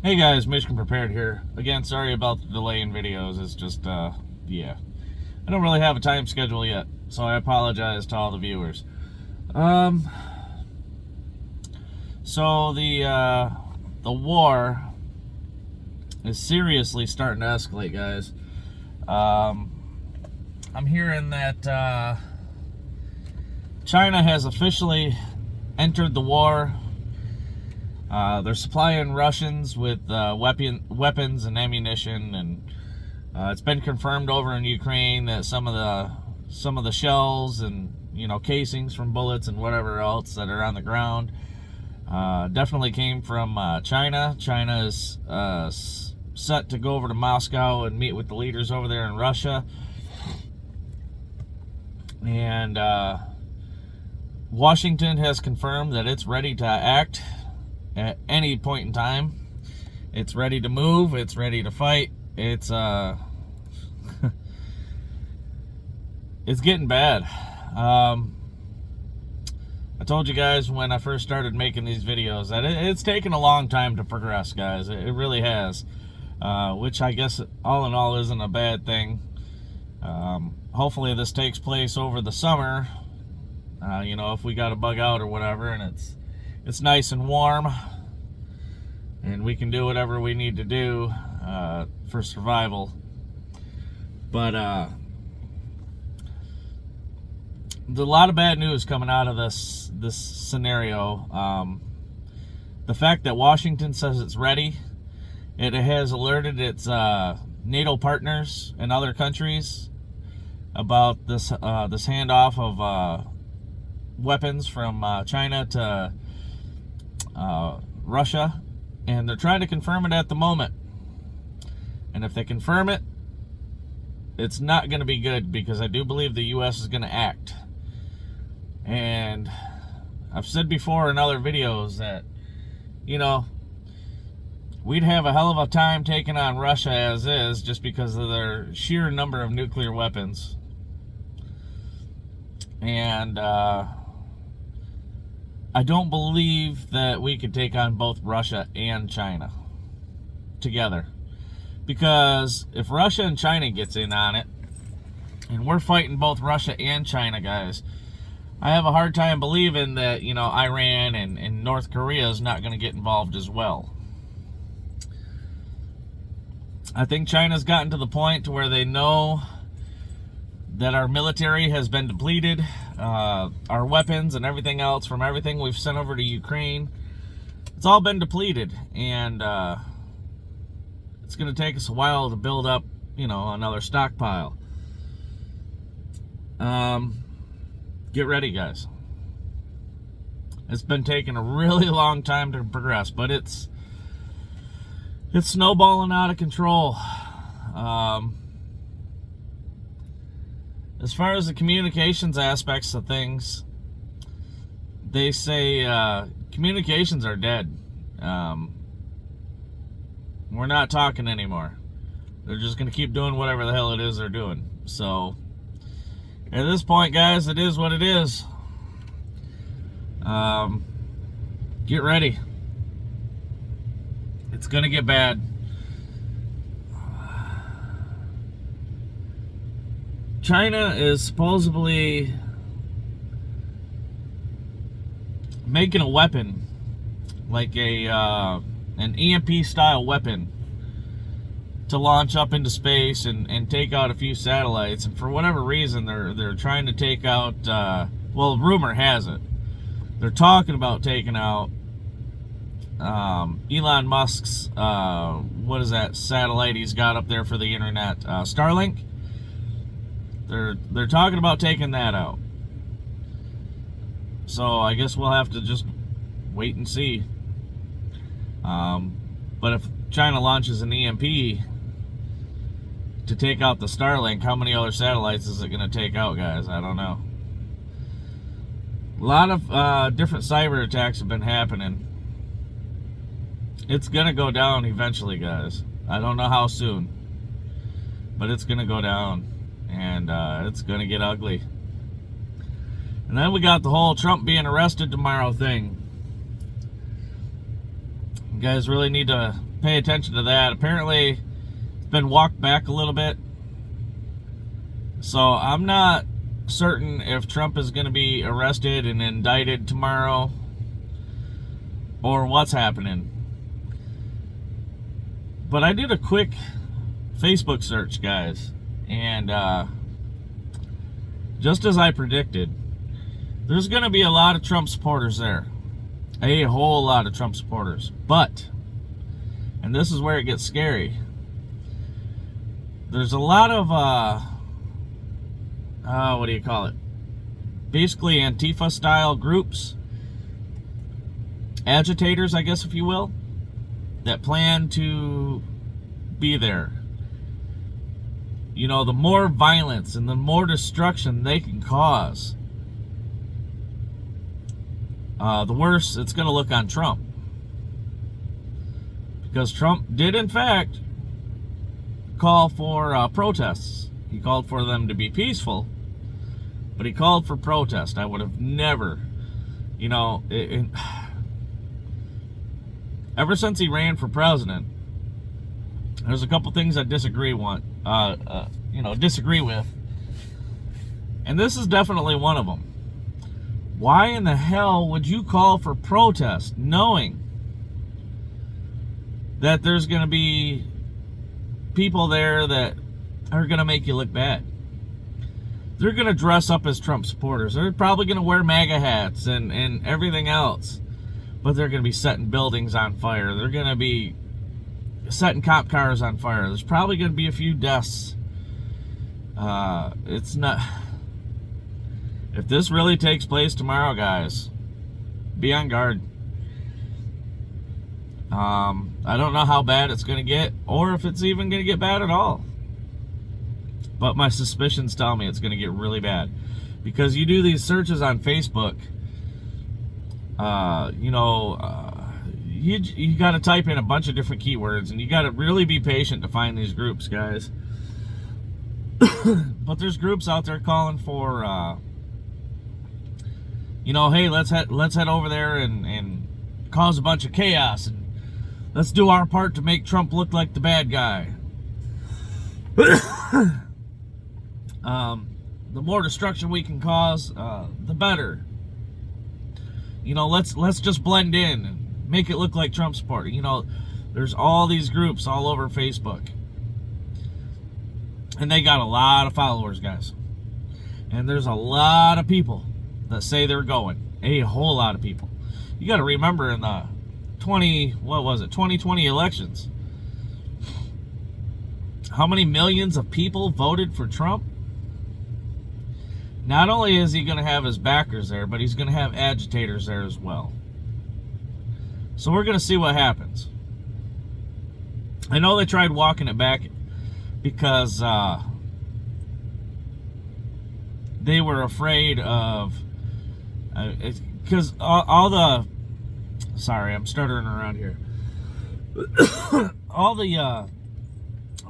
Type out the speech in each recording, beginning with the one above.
Hey guys, Michigan Prepared here. Again, sorry about the delay in videos. It's just, yeah. I don't really have a time schedule yet, so I apologize to all the viewers. So the war is seriously starting to escalate, guys. I'm hearing that China has officially entered the war. They're supplying Russians with weapons and ammunition, and it's been confirmed over in Ukraine that some of the shells and casings from bullets and whatever else that are on the ground definitely came from China. China is set to go over to Moscow and meet with the leaders over there in Russia, and Washington has confirmed that it's ready to act at any point in time. It's ready to move. It's ready to fight. It's it's getting bad. I told you guys when I first started making these videos that it's taken a long time to progress, guys. It really has, which I guess all in all isn't a bad thing. Hopefully this takes place over the summer, if we got to bug out or whatever, and it's nice and warm, and we can do whatever we need to do for survival. But a lot of bad news coming out of this scenario. The fact that Washington says it's ready, it has alerted its NATO partners and other countries about this handoff of weapons from China to Russia, and they're trying to confirm it at the moment. And if they confirm it, it's not going to be good, because I do believe the U.S. is going to act. And I've said before in other videos that, we'd have a hell of a time taking on Russia as is, just because of their sheer number of nuclear weapons. And I don't believe that we could take on both Russia and China together. Because if Russia and China gets in on it, and we're fighting both Russia and China, guys, I have a hard time believing that, Iran and North Korea is not going to get involved as well. I think China's gotten to the point to where they know that our military has been depleted, our weapons and everything else from everything we've sent over to Ukraine, it's all been depleted, and it's going to take us a while to build up, another stockpile. Get ready, guys. It's been taking a really long time to progress, but it's snowballing out of control. As far as the communications aspects of things, they say communications are dead. We're not talking anymore. They're just going to keep doing whatever the hell it is they're doing. So, at this point, guys, it is what it is. Get ready. It's going to get bad. China is supposedly making a weapon, like an EMP style weapon, to launch up into space and take out a few satellites. And for whatever reason, they're trying to take out, well, rumor has it, they're talking about taking out Elon Musk's, what is that satellite he's got up there for the internet, Starlink. They're talking about taking that out. So I guess we'll have to just wait and see. But if China launches an EMP to take out the Starlink, how many other satellites is it going to take out, guys? I don't know. A lot of different cyber attacks have been happening. It's going to go down eventually, guys. I don't know how soon, but it's going to go down, and it's going to get ugly. And then we got the whole Trump being arrested tomorrow thing. guys really need to pay attention to that. Apparently, it's been walked back a little bit. So I'm not certain if Trump is going to be arrested and indicted tomorrow or what's happening. But I did a quick Facebook search, guys, and just as I predicted, there's going to be a lot of Trump supporters there. A whole lot of Trump supporters. But, and this is where it gets scary, there's a lot of, what do you call it? Basically Antifa-style groups, agitators, I guess, if you will, that plan to be there. You know, the more violence and the more destruction they can cause, the worse it's going to look on Trump. Because Trump did, in fact, call for protests. He called for them to be peaceful, but he called for protest. I would have never, you know, ever since he ran for president, there's a couple things I disagree with. And this is definitely one of them. Why in the hell would you call for protest knowing that there's going to be people there that are going to make you look bad? They're going to dress up as Trump supporters. They're probably going to wear MAGA hats and everything else. But they're going to be setting buildings on fire. They're going to be setting cop cars on fire. There's probably going to be a few deaths. It's not... If this really takes place tomorrow, guys, be on guard. I don't know how bad it's going to get, or if it's even going to get bad at all. But my suspicions tell me it's going to get really bad. Because you do these searches on Facebook, you got to type in a bunch of different keywords, and you got to really be patient to find these groups, guys. But there's groups out there calling for, hey, let's head over there and cause a bunch of chaos, and let's do our part to make Trump look like the bad guy. The more destruction we can cause, the better. Let's just blend in and make it look like Trump supporter. There's all these groups all over Facebook, and they got a lot of followers, guys. And there's a lot of people that say they're going. A whole lot of people. You got to remember in the 2020 elections, how many millions of people voted for Trump? Not only is he going to have his backers there, but he's going to have agitators there as well. So we're going to see what happens. I know they tried walking it back because they were afraid of... Because all the... Sorry, I'm stuttering around here. All the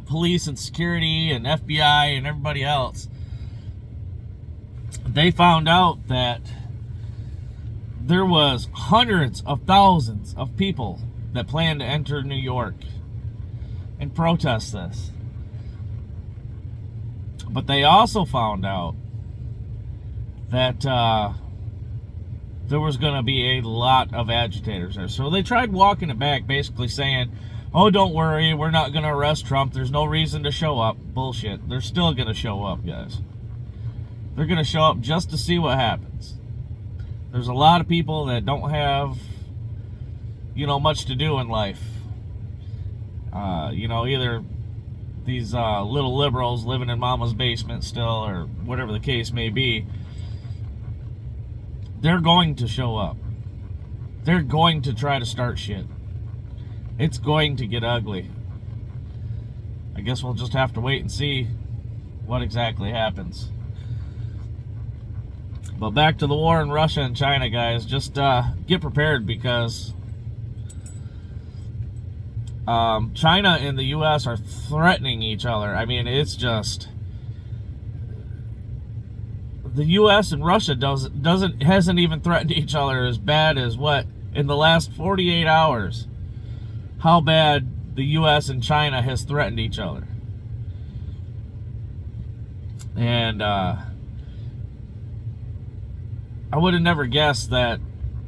police and security and FBI and everybody else, they found out that there was hundreds of thousands of people that planned to enter New York and protest this. But they also found out that there was going to be a lot of agitators there. So they tried walking it back, basically saying, oh, don't worry, we're not going to arrest Trump. There's no reason to show up. Bullshit. They're still going to show up, guys. They're going to show up just to see what happens. There's a lot of people that don't have, much to do in life. Either these little liberals living in mama's basement still, or whatever the case may be. They're going to show up. They're going to try to start shit. It's going to get ugly. I guess we'll just have to wait and see what exactly happens. But back to the war in Russia and China, guys. Just get prepared, because China and the U.S. are threatening each other. I mean, it's just... The U.S. and Russia hasn't even threatened each other as bad as what? In the last 48 hours. how bad the U.S. and China has threatened each other. And I would have never guessed that,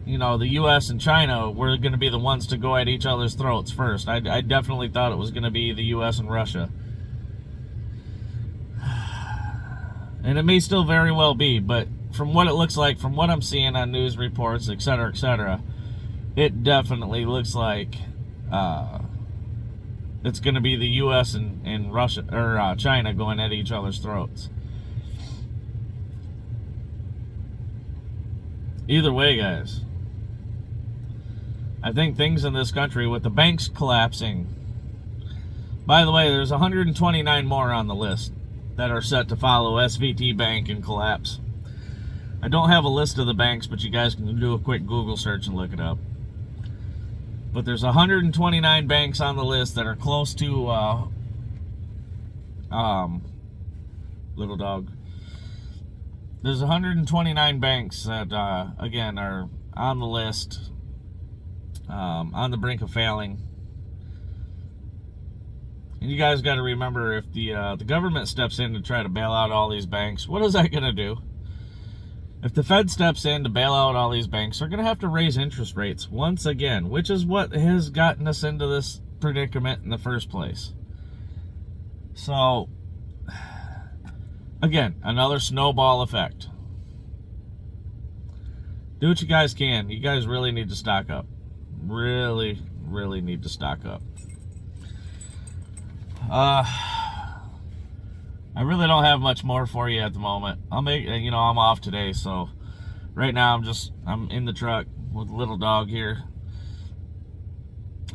you know, the U.S. and China were going to be the ones to go at each other's throats first. I definitely thought it was going to be the U.S. and Russia. And it may still very well be, but from what it looks like, from what I'm seeing on news reports, etc., it definitely looks like it's going to be the U.S. and Russia or China going at each other's throats. Either way, guys, I think things in this country with the banks collapsing. By the way, there's 129 more on the list that are set to follow SVT Bank and collapse. I don't have a list of the banks, but you guys can do a quick Google search and look it up. But there's 129 banks on the list that are close to little dog. There's 129 banks that again are on the list, on the brink of failing. And you guys got to remember, if the government steps in to try to bail out all these banks, what is that going to do? If the Fed steps in to bail out all these banks, they're going to have to raise interest rates once again, which is what has gotten us into this predicament in the first place. So, again, another snowball effect. Do what you guys can. You guys really need to stock up. Really, really need to stock up. I really don't have much more for you at the moment. I'm off today, so right now I'm in the truck with the little dog here,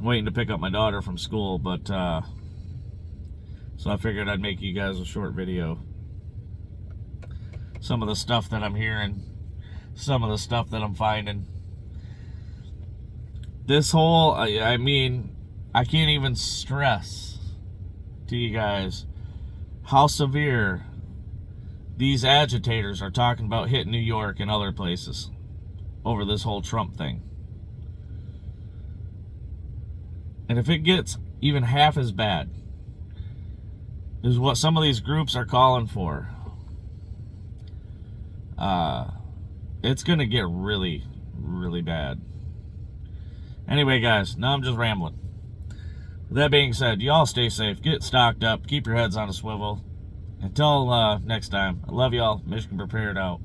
waiting to pick up my daughter from school, but so I figured I'd make you guys a short video. Some of the stuff that I'm hearing, some of the stuff that I'm finding. This whole, I mean, I can't even stress to you guys how severe these agitators are talking about hitting New York and other places over this whole Trump thing. And if it gets even half as bad as what some of these groups are calling for, it's gonna get really, really bad. Anyway, guys, now I'm just rambling. With that being said, you all stay safe, get stocked up, keep your heads on a swivel. Until next time, I love y'all. Michigan Prepared out.